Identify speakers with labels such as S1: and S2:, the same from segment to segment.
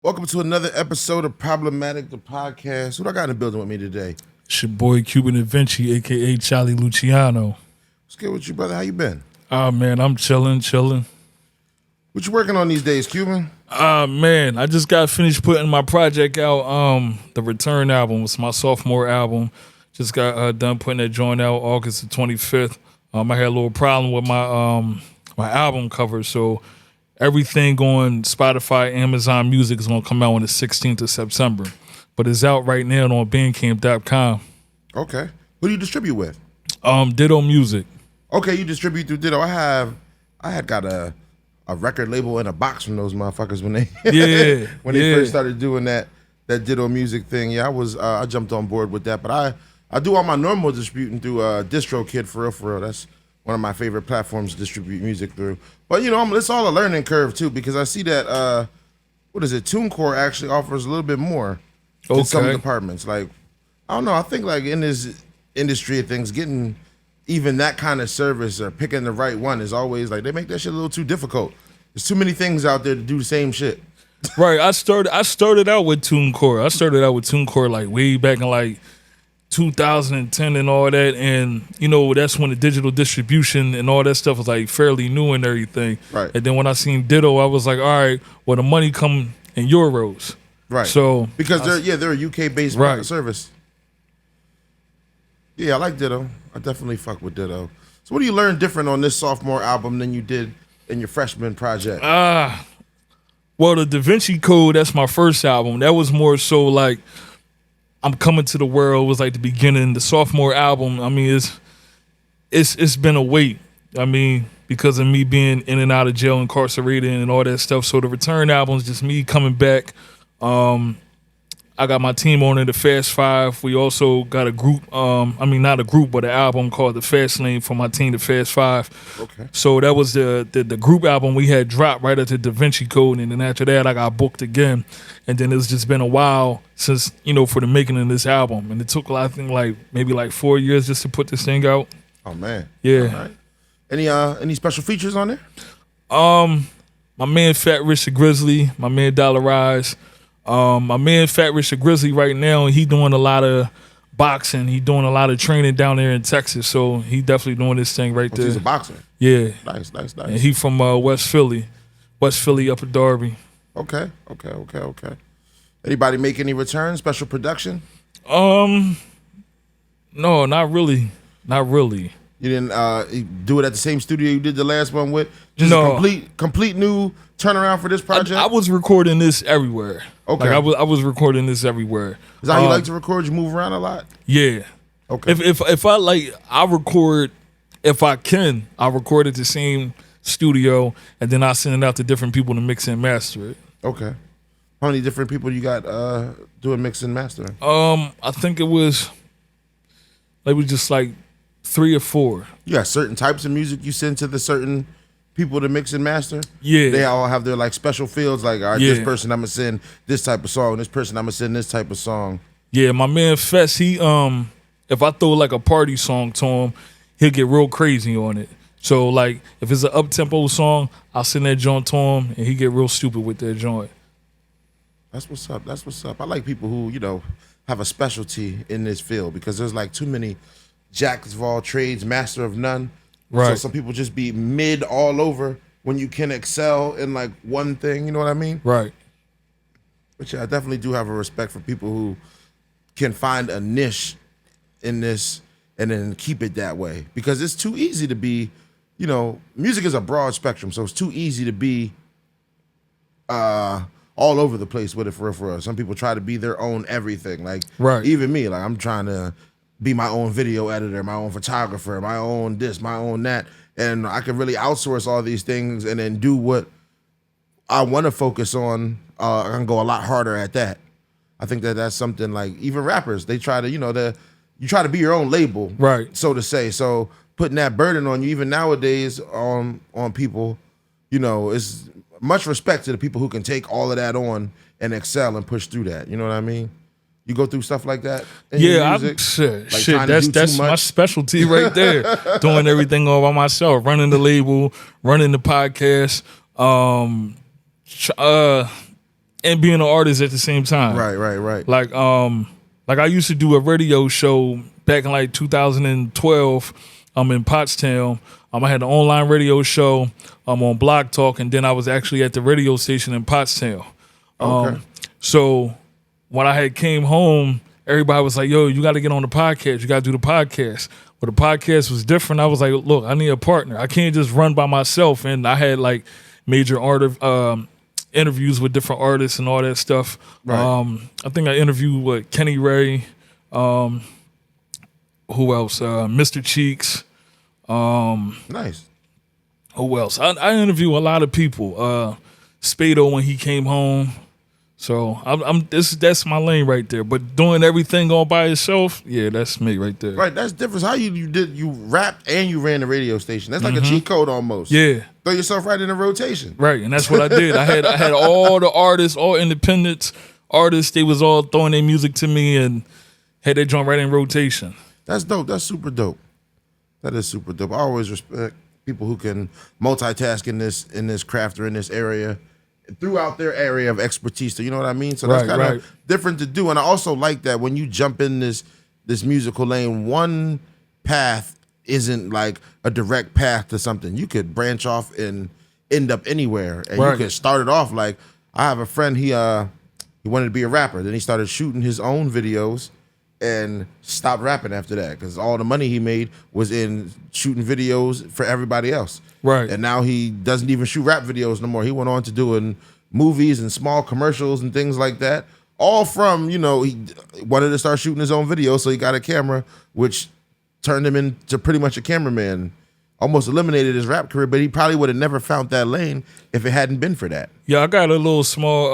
S1: Welcome to another episode of Problematic the Podcast. Who do I got in the building with me today?
S2: It's your boy Cuban a.k.a. Charlie Luciano.
S1: What's good with you, brother? How you been?
S2: Man, I'm chilling.
S1: What you working on these days, Cuban?
S2: Man, I just got finished putting my project out. The Return album was my sophomore album. Just got done putting that joint out August the 25th. I had a little problem with my album cover, so everything on Spotify, Amazon Music is going to come out on the 16th of September. But it's out right now on Bandcamp.com.
S1: Okay. Who do you distribute with?
S2: Ditto Music.
S1: Okay, you distribute through Ditto. I had got a record label in a box from those motherfuckers when they they first started doing that Ditto Music thing. Yeah, I jumped on board with that. But I do all my normal distributing through DistroKid for real. That's one of my favorite platforms to distribute music through. But it's all a learning curve too, because I see that TuneCore actually offers a little bit more in some departments. Like, I don't know, I think like in this industry of things, getting even that kind of service or picking the right one is always like they make that shit a little too difficult. There's too many things out there to do the same shit.
S2: Right. I started out with TuneCore. I started out with TuneCore like way back in like 2010 and all that, and that's when the digital distribution and all that stuff was like fairly new and everything.
S1: Right.
S2: And then when I seen Ditto, I was like, all right, well the money come in euros.
S1: Right.
S2: So
S1: because they're a UK based service. Yeah, I like Ditto. I definitely fuck with Ditto. So what do you learn different on this sophomore album than you did in your freshman project?
S2: Well, the Da Vinci Code, that's my first album. That was more so like I'm coming to the world was like the beginning. The sophomore album, I mean, it's been a wait. I mean, because of me being in and out of jail, incarcerated, and all that stuff. So the Return album is just me coming back. I got my team on in the Fast Five. We also got a group. Not a group, but an album called the Fast Lane for my team, the Fast Five. Okay. So that was the group album we had dropped right after Da Vinci Code, and then after that I got booked again. And then it's just been a while since for the making of this album, and it took I think like maybe like 4 years just to put this thing out.
S1: Oh man.
S2: Yeah.
S1: All right. Any special features on there?
S2: My man Fat Rich the Grizzly, my man Dollar Rise. My man Fat Rich the Grizzly right now, he doing a lot of boxing. He doing a lot of training down there in Texas, so he definitely doing this thing right there.
S1: He's a boxer.
S2: Yeah.
S1: Nice.
S2: And he from West Philly, Upper Darby.
S1: Okay. Anybody make any returns? Special production?
S2: No, not really.
S1: You didn't do it at the same studio you did the last one with? Just
S2: no.
S1: a complete new turnaround for this project?
S2: I was recording this everywhere. Okay. Like I was recording this everywhere.
S1: Is that how you like to record? You move around a lot?
S2: Yeah.
S1: Okay.
S2: If I like, I record, if I can, I record at the same studio, and then I send it out to different people to mix and master it.
S1: Okay. How many different people you got doing mix and mastering?
S2: I think it was just like 3 or 4.
S1: You got certain types of music you send to the certain people to mix and master?
S2: Yeah.
S1: They all have their like special fields, like, all right, this person I'm gonna send this type of song, this person I'm gonna send this type of song.
S2: Yeah, my man Fess, he if I throw like a party song to him, he'll get real crazy on it. So like if it's an up tempo song, I'll send that joint to him and he get real stupid with that joint.
S1: That's what's up. I like people who, have a specialty in this field, because there's like too many jacks of all trades, master of none. Right. So some people just be mid all over when you can excel in like one thing, you know what I mean?
S2: Right.
S1: But yeah, I definitely do have a respect for people who can find a niche in this and then keep it that way. Because it's too easy to be, music is a broad spectrum, so it's too easy to be all over the place with it for real. Some people try to be their own everything. Like,
S2: right.
S1: Even me, like I'm trying to be my own video editor, my own photographer, my own this, my own that. And I can really outsource all these things and then do what I want to focus on. I can go a lot harder at that. I think that's something like even rappers, they try to, you try to be your own label,
S2: right?
S1: So to say. So putting that burden on you, even nowadays on people, it's much respect to the people who can take all of that on and excel and push through that. You know what I mean? You go through stuff like that?
S2: Yeah, that's my specialty right there. Doing everything all by myself, running the label, running the podcast. and being an artist at the same time.
S1: Right.
S2: Like I used to do a radio show back in like 2012. I'm in Pottstown. I had an online radio show. I'm on Blog Talk, and then I was actually at the radio station in Pottstown.
S1: Okay.
S2: So when I had came home, everybody was like, "Yo, you got to get on the podcast. You got to do the podcast." But the podcast was different. I was like, "Look, I need a partner. I can't just run by myself." And I had like major interviews with different artists and all that stuff.
S1: Right.
S2: I think I interviewed with Kenny Ray. Who else? Mr. Cheeks.
S1: Nice.
S2: Who else? I interview a lot of people. Spado when he came home. So that's my lane right there. But doing everything all by yourself, yeah, that's me right there.
S1: Right, that's different. How you rapped and you ran the radio station. That's like a cheat code almost.
S2: Yeah.
S1: Throw yourself right in a rotation.
S2: Right, and that's what I did. I had all the artists, all independent artists, they was all throwing their music to me and had that joint right in rotation.
S1: That's dope. That's super dope. That is super dope. I always respect people who can multitask in this craft or in this area throughout their area of expertise. So you know what I mean? So that's kind of different to do. And I also like that when you jump in this musical lane, one path isn't like a direct path to something. You could branch off and end up anywhere. And you could start it off like, I have a friend, he wanted to be a rapper. Then he started shooting his own videos and stopped rapping after that because all the money he made was in shooting videos for everybody else.
S2: Right.
S1: And now he doesn't even shoot rap videos no more. He went on to doing movies and small commercials and things like that. All from, he wanted to start shooting his own videos, so he got a camera, which turned him into pretty much a cameraman. Almost eliminated his rap career, but he probably would have never found that lane if it hadn't been for that.
S2: Yeah, I got a little small,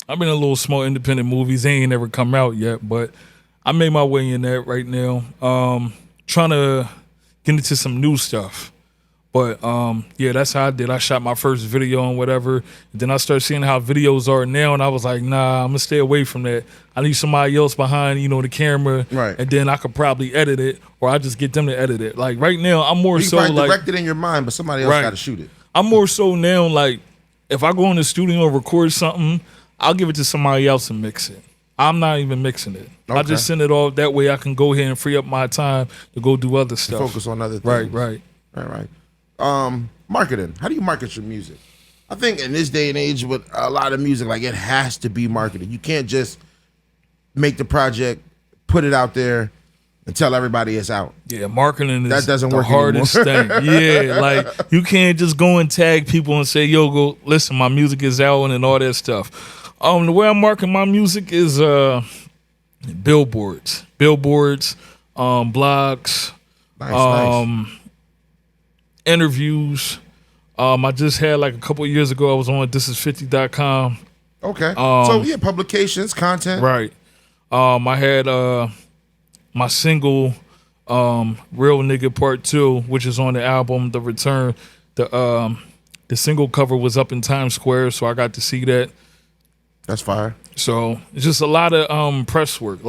S2: I've been in a little small independent movies. They ain't never come out yet, but I made my way in that right now. Trying to get into some new stuff. But yeah, that's how I did. I shot my first video and whatever. And then I started seeing how videos are now, and I was like, nah, I'm gonna stay away from that. I need somebody else behind, the camera.
S1: Right.
S2: And then I could probably edit it, or I just get them to edit it. Like right now, I'm more so like
S1: direct it in your mind, but somebody else got to shoot it.
S2: I'm more so now like if I go in the studio and record something, I'll give it to somebody else and mix it. I'm not even mixing it.
S1: Okay.
S2: I just send it off. That way I can go ahead and free up my time to go do other stuff.
S1: Focus on other things.
S2: Right.
S1: Marketing. How do you market your music? I think in this day and age with a lot of music, like it has to be marketed. You can't just make the project, put it out there, and tell everybody it's out.
S2: Yeah, marketing is
S1: that doesn't
S2: the
S1: work
S2: hardest
S1: anymore.
S2: thing. Yeah, like you can't just go and tag people and say, yo, go listen, my music is out and all that stuff. The way I market my music is billboards, blogs,
S1: Nice.
S2: interviews. I just had like a couple of years ago, I was on thisis50.com.
S1: Okay. So yeah, publications, content.
S2: Right. I had my single Real Nigga Part 2, which is on the album The Return. The single cover was up in Times Square, so I got to see that.
S1: That's fire.
S2: So it's just a lot of press work,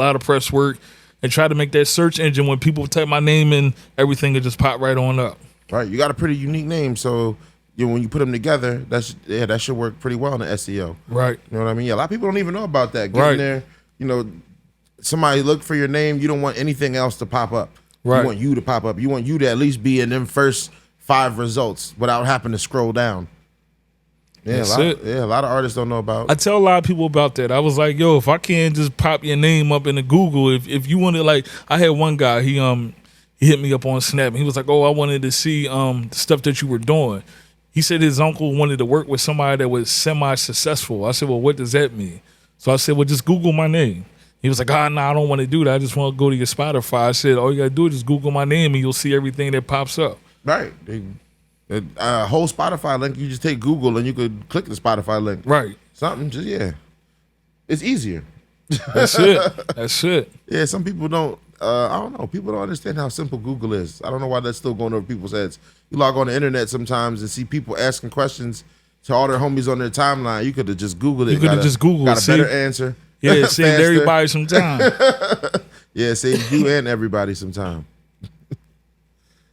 S2: and try to make that search engine when people type my name in, everything will just pop right on up.
S1: Right. You got a pretty unique name, so when you put them together, that should work pretty well in the SEO.
S2: Right.
S1: You know what I mean? Yeah, a lot of people don't even know about that. Getting there, somebody look for your name. You don't want anything else to pop up.
S2: Right.
S1: You want you to pop up. You want you to at least be in them first 5 results without having to scroll down. Yeah, a lot of artists don't know about.
S2: I tell a lot of people about that. I was like, yo, if I can't just pop your name up in the Google, if you want to, like, I had one guy, he hit me up on Snap and he was like, oh, I wanted to see the stuff that you were doing. He said his uncle wanted to work with somebody that was semi-successful. I said, well, what does that mean? So I said, well, just Google my name. He was like, no, I don't want to do that. I just want to go to your Spotify. I said, all you got to do is just Google my name and you'll see everything that pops up.
S1: Right. A whole Spotify link, you just take Google and you could click the Spotify link.
S2: Right.
S1: Something, just, yeah. It's easier.
S2: That's it.
S1: Yeah, some people don't, I don't know. People don't understand how simple Google is. I don't know why that's still going over people's heads. You log on the internet sometimes and see people asking questions to all their homies on their timeline. You could have just Googled it.
S2: You could have just Googled it.
S1: Got a better answer.
S2: Yeah, saved everybody some time.
S1: Yeah, saved you and everybody some time.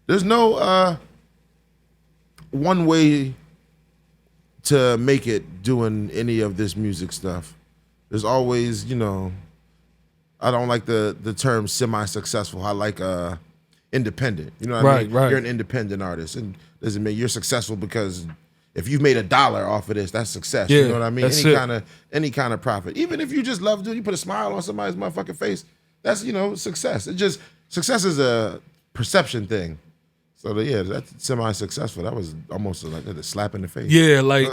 S1: There's no one way to make it doing any of this music stuff? There's always, I don't like the term semi-successful. I like independent. You know what I mean?
S2: Right.
S1: You're an independent artist, and doesn't mean you're successful because if you've made $1 off of this, that's success.
S2: Yeah,
S1: you know what I mean?
S2: that's
S1: Any kind of profit. Even if you just love doing, you put a smile on somebody's motherfucking face, that's success. Success is a perception thing. So that's semi-successful. That was almost like a slap in the face.
S2: Yeah, like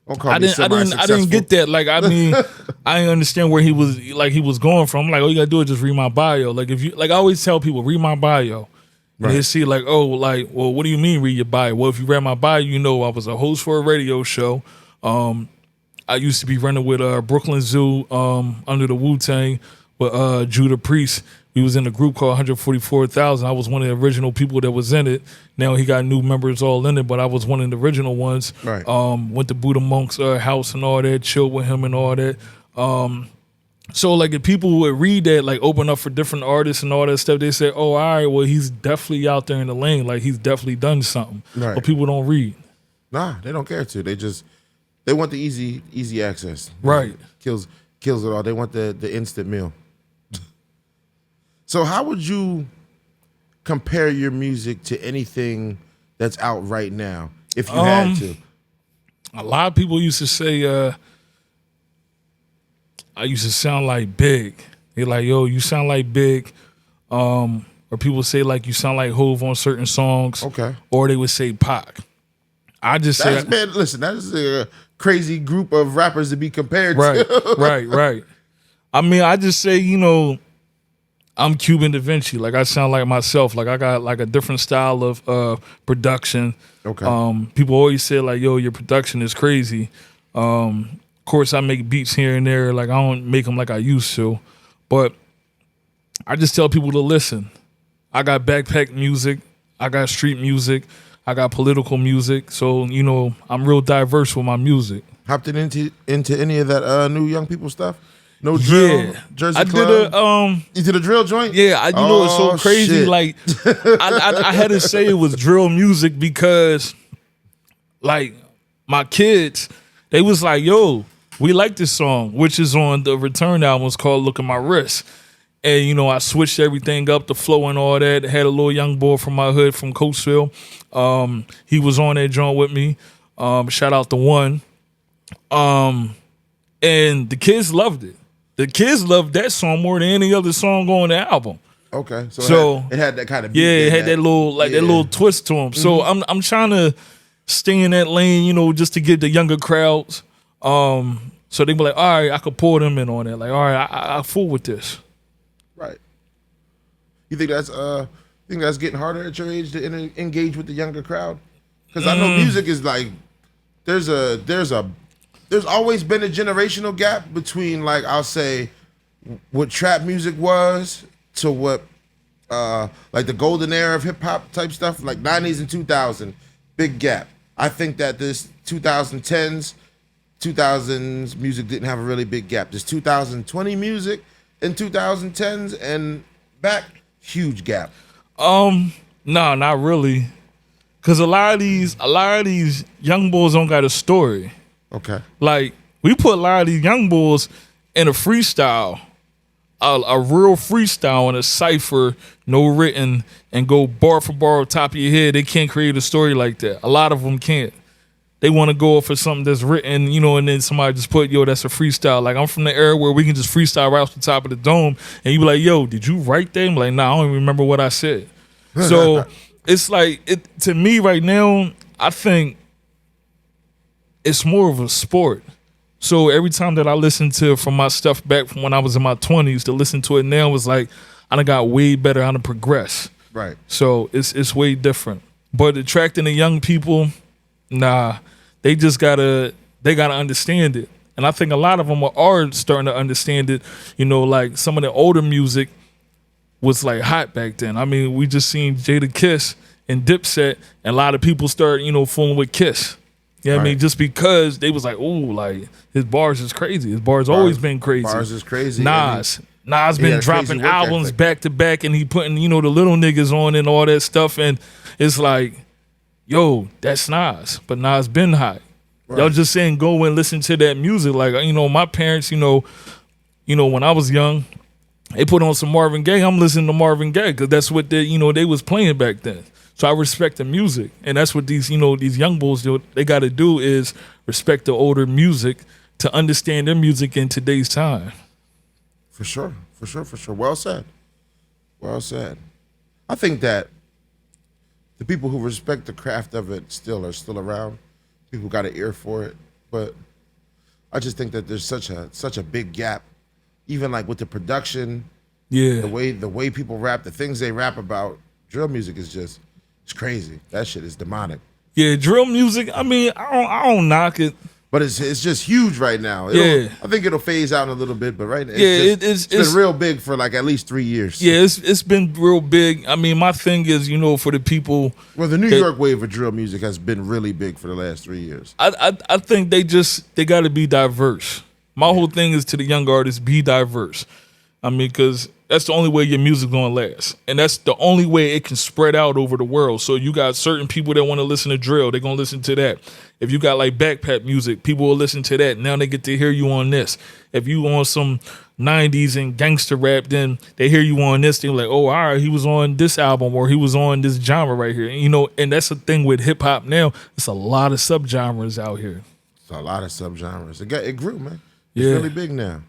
S1: Don't call
S2: I
S1: me
S2: didn't get that. Like, I mean, I didn't understand where he was going from. I'm like, all you gotta do is just read my bio. Like, if you I always tell people, read my bio. And they see like, oh, like, well, what do you mean read your bio? Well, if you read my bio, I was a host for a radio show. I used to be running with Brooklyn Zoo under the Wu-Tang with Judah Priest. We was in a group called 144,000. I was one of the original people that was in it. Now he got new members all in it, but I was one of the original ones.
S1: Right.
S2: Went to Buddha Monk's house and all that, chilled with him and all that. So like if people would read that, like open up for different artists and all that stuff, they say, oh, all right, well, he's definitely out there in the lane. Like he's definitely done something.
S1: Right.
S2: But people don't read.
S1: Nah, they don't care to. They want the easy access.
S2: Right.
S1: Kills it all. They want the instant meal. So how would you compare your music to anything that's out right now, if you had to?
S2: A lot of people used to say, I used to sound like Big. They're like, yo, you sound like Big. Or people say like you sound like Hove on certain songs.
S1: Okay.
S2: Or they would say Pac. I just say,
S1: man, listen, that is a crazy group of rappers to be compared
S2: to.
S1: Right.
S2: I mean, I just say, I'm Cuban Da Vinci. Like I sound like myself. Like I got like a different style of production.
S1: Okay.
S2: People always say like, yo, your production is crazy. Of course, I make beats here and there. Like I don't make them like I used to, but I just tell people to listen. I got backpack music. I got street music. I got political music. So I'm real diverse with my music.
S1: Hopped it into any of that new young people stuff? No drill, Jersey Club? You did a drill joint?
S2: Yeah, it's so crazy.
S1: Shit.
S2: Like, I had to say it was drill music because, like, my kids, they was like, yo, we like this song, which is on the Return album. It's called Look at My Wrist. And, I switched everything up, the flow and all that. Had a little young boy from my hood from Coatesville. He was on that joint with me. Shout out to One. And the kids loved it. The kids loved that song more than any other song on the album.
S1: Okay, so it had that kind of beat.
S2: Yeah, it had that little twist to them. Mm-hmm. So I'm trying to stay in that lane, just to get the younger crowds. So they be like, all right, I could pull them in on that. Like, all right, I fool with this.
S1: Right. You think that's getting harder at your age to engage with the younger crowd? Because I know music is like there's always been a generational gap between, like, I'll say what trap music was to what like the golden era of hip hop type stuff, like 90s and 2000, big gap. I think that this 2010s, 2000s music didn't have a really big gap. This 2020 music and 2010s and back, huge gap.
S2: No, not really. Cause a lot of these young boys don't got a story.
S1: Okay.
S2: Like, we put a lot of these young boys in a freestyle, a real freestyle in a cipher, no written, and go bar for bar on top of your head. They can't create a story like that. A lot of them can't. They want to go for something that's written, and then somebody just put, yo, that's a freestyle. Like, I'm from the era where we can just freestyle right off the top of the dome, and you be like, yo, did you write that? I'm like, nah, I don't even remember what I said. So it's like, to me right now, I think it's more of a sport. So every time that I listen to from my stuff back from when I was in my 20s to listen to it now, was like, I done got way better, I done progressed.
S1: Right.
S2: So it's way different. But attracting the young people, nah, they gotta understand it. And I think a lot of them are starting to understand it. Like some of the older music was like hot back then. I mean, we just seen Jada Kiss and Dipset, and a lot of people start, fooling with Kiss. You know what I mean? Just because they was like, ooh, like his bars is crazy. His bars always been crazy.
S1: Bars is crazy.
S2: Nas been dropping albums back to back, and he putting, the little niggas on and all that stuff. And it's like, yo, that's Nas. But Nas been hot.
S1: Right.
S2: Y'all just saying go and listen to that music. Like, my parents, when I was young, they put on some Marvin Gaye. I'm listening to Marvin Gaye because that's what they was playing back then. So I respect the music, and that's what these young bulls do. They got to do is respect the older music to understand their music in today's time.
S1: For sure. Well said. I think that the people who respect the craft of it are still around. People got an ear for it, but I just think that there's such a big gap, even like with the production,
S2: Yeah,
S1: the way people rap, the things they rap about. Drill music is it's crazy. That shit is demonic.
S2: yeah, drill music. I mean, I don't knock it.
S1: But it's just huge right now. I think it'll phase out in a little bit, but right now it's been real big for like at least 3 years.
S2: Yeah, it's been real big. I mean, my thing is, for the people.
S1: Well, the New York wave of drill music has been really big for the last 3 years.
S2: I think they got to be diverse. My whole thing is to the young artists, be diverse. I mean, because that's the only way your music's gonna last, and that's the only way it can spread out over the world. So you got certain people that want to listen to drill, they're gonna listen to that. If you got like backpack music, people will listen to that. Now they get to hear you on this. If you on some 90s and gangster rap, then they hear you on this. They're like, oh, all right, he was on this album or he was on this genre right here. And that's the thing with hip hop now. It's a lot of subgenres out here.
S1: It's a lot of subgenres. It grew, man. It's
S2: Yeah.
S1: really big now.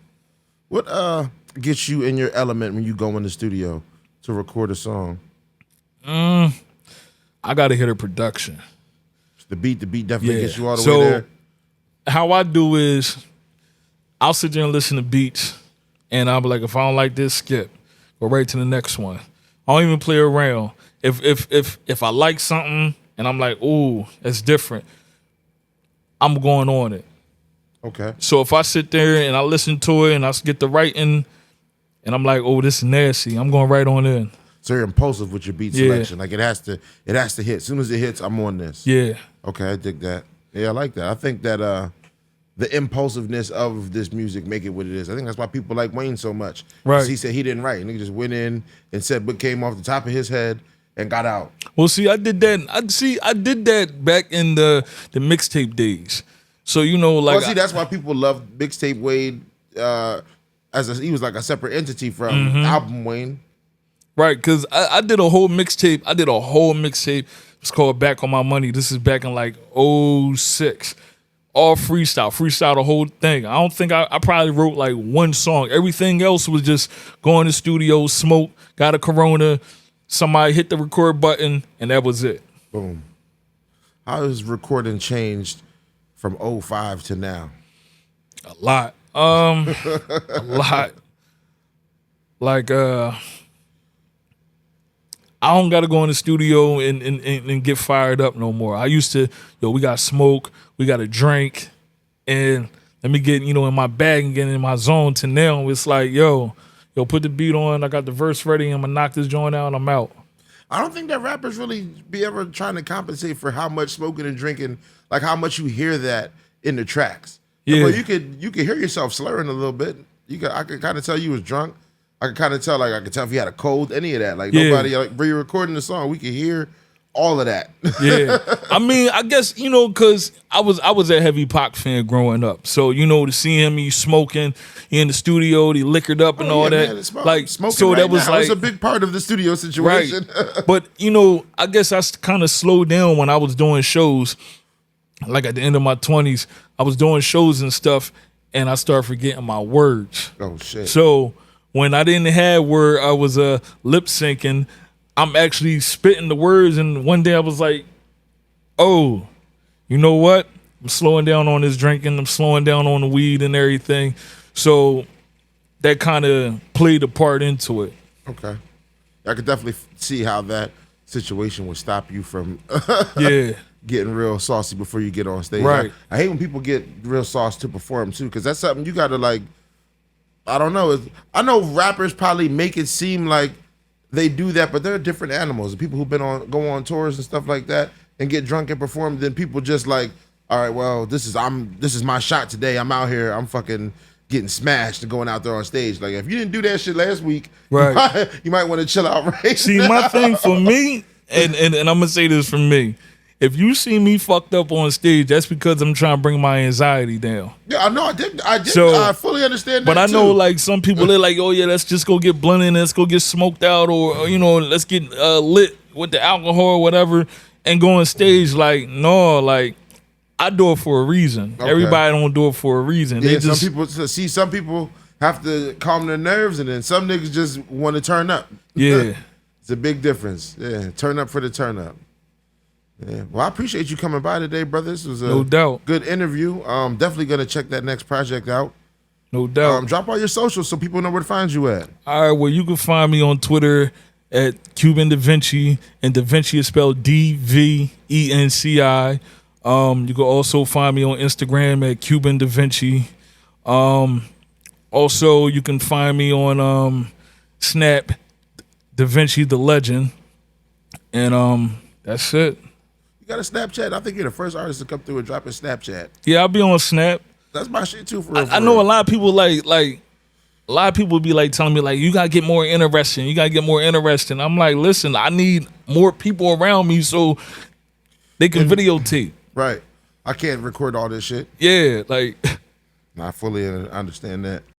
S1: What gets you in your element when you go in the studio to record a song?
S2: I gotta hear the production.
S1: The beat definitely gets you all the
S2: So,
S1: way there.
S2: How I do is I'll sit there and listen to beats, and I'll be like, if I don't like this, skip. Go right to the next one. I don't even play around. If I like something and I'm like, ooh, that's different, I'm going on it.
S1: Okay.
S2: So if I sit there and I listen to it and I get the writing and I'm like, oh, this is nasty, I'm going right on in.
S1: So you're impulsive with your beat selection. Like it has to hit. As soon as it hits, I'm on this.
S2: Yeah.
S1: Okay, I dig that. Yeah, I like that. I think that the impulsiveness of this music make it what it is. I think that's why people like Wayne so much.
S2: Right.
S1: He said he didn't write. And he just went in and said what came off the top of his head and got out.
S2: Well, see, I did that. I did that back in the mixtape days. So
S1: That's why people love mixtape Wade. He was like a separate entity from album Wayne.
S2: Right, because I did a whole mixtape. It's called Back on My Money. This is back in like 06. All freestyle the whole thing. I don't think I probably wrote like one song. Everything else was just go in the studio, smoke, got a Corona, somebody hit the record button, and that was it.
S1: Boom. How has recording changed from 05 to now?
S2: A lot. A lot. Like I don't got to go in the studio and get fired up no more. I used to, we got to smoke, we got to drink, and let me get, in my bag and get in my zone. To now, it's like, put the beat on, I got the verse ready, I'm going to knock this joint out, I'm out.
S1: I don't think that rappers really be ever trying to compensate for how much smoking and drinking, like how much you hear that in the tracks.
S2: Yeah.
S1: But you could hear yourself slurring a little bit. I could kind of tell you was drunk. I could kind of tell, I could tell if you had a cold, any of that. Like nobody, like when you're recording the song, we could hear all of that.
S2: Yeah. I mean, I guess, because I was a heavy Pac fan growing up. So, to see him, he smoking, he in the studio, he liquored up and all that.
S1: Man,
S2: like
S1: smoking
S2: so
S1: right
S2: that was
S1: now.
S2: like
S1: It's a big part of the studio situation.
S2: Right. But, I guess I kind of slowed down when I was doing shows. Like at the end of my 20s, I was doing shows and stuff, and I started forgetting my words.
S1: Oh shit.
S2: So when I didn't have where I was lip syncing, I'm actually spitting the words, and one day I was like, oh, you know what? I'm slowing down on this drinking, I'm slowing down on the weed and everything. So that kind of played a part into it.
S1: Okay. I could definitely see how that situation would stop you from
S2: Yeah.
S1: getting real saucy before you get on stage.
S2: Right.
S1: I hate when people get real sauce to perform too, because that's something you got to like, I don't know. I know rappers probably make it seem like they do that, but they're different animals. The people who've go on tours and stuff like that and get drunk and perform, then people just like, all right, well, this is my shot today. I'm out here. I'm fucking getting smashed and going out there on stage. Like if you didn't do that shit last week,
S2: right,
S1: you might want to chill out right
S2: See,
S1: now.
S2: my thing for me, and I'm gonna say this for me, if you see me fucked up on stage, that's because I'm trying to bring my anxiety down.
S1: Yeah, I know. I fully understand that.
S2: But I know,
S1: too.
S2: like, some people, they're like, oh yeah, let's just go get blunted, let's go get smoked out, or you know, let's get lit with the alcohol or whatever, and go on stage. Like, no, like, I do it for a reason.
S1: Okay.
S2: Everybody don't do it for a reason.
S1: Yeah,
S2: They just,
S1: some people have to calm their nerves, and then some niggas just want to turn up.
S2: yeah.
S1: It's a big difference. Yeah, turn up for the turn up. Yeah. Well, I appreciate you coming by today, brother. This was a
S2: No doubt.
S1: good interview. Definitely gonna check that next project out.
S2: No doubt.
S1: Drop all your socials so people know where to find you at.
S2: All right, well, you can find me on Twitter at Cuban Da Vinci, and Da Vinci is spelled DVENCI. You can also find me on Instagram at Cuban Da Vinci. Also, you can find me on Snap, Da Vinci the Legend, and that's it.
S1: You got a Snapchat? I think you're the first artist to come through and drop a Snapchat.
S2: Yeah, I'll be on Snap.
S1: That's my shit too. For real,
S2: I know a lot of people like a lot of people be like telling me like, you gotta get more interesting. You gotta get more interesting. I'm like, listen, I need more people around me so they can videotape.
S1: Right. I can't record all this shit.
S2: Yeah, like
S1: I fully understand that.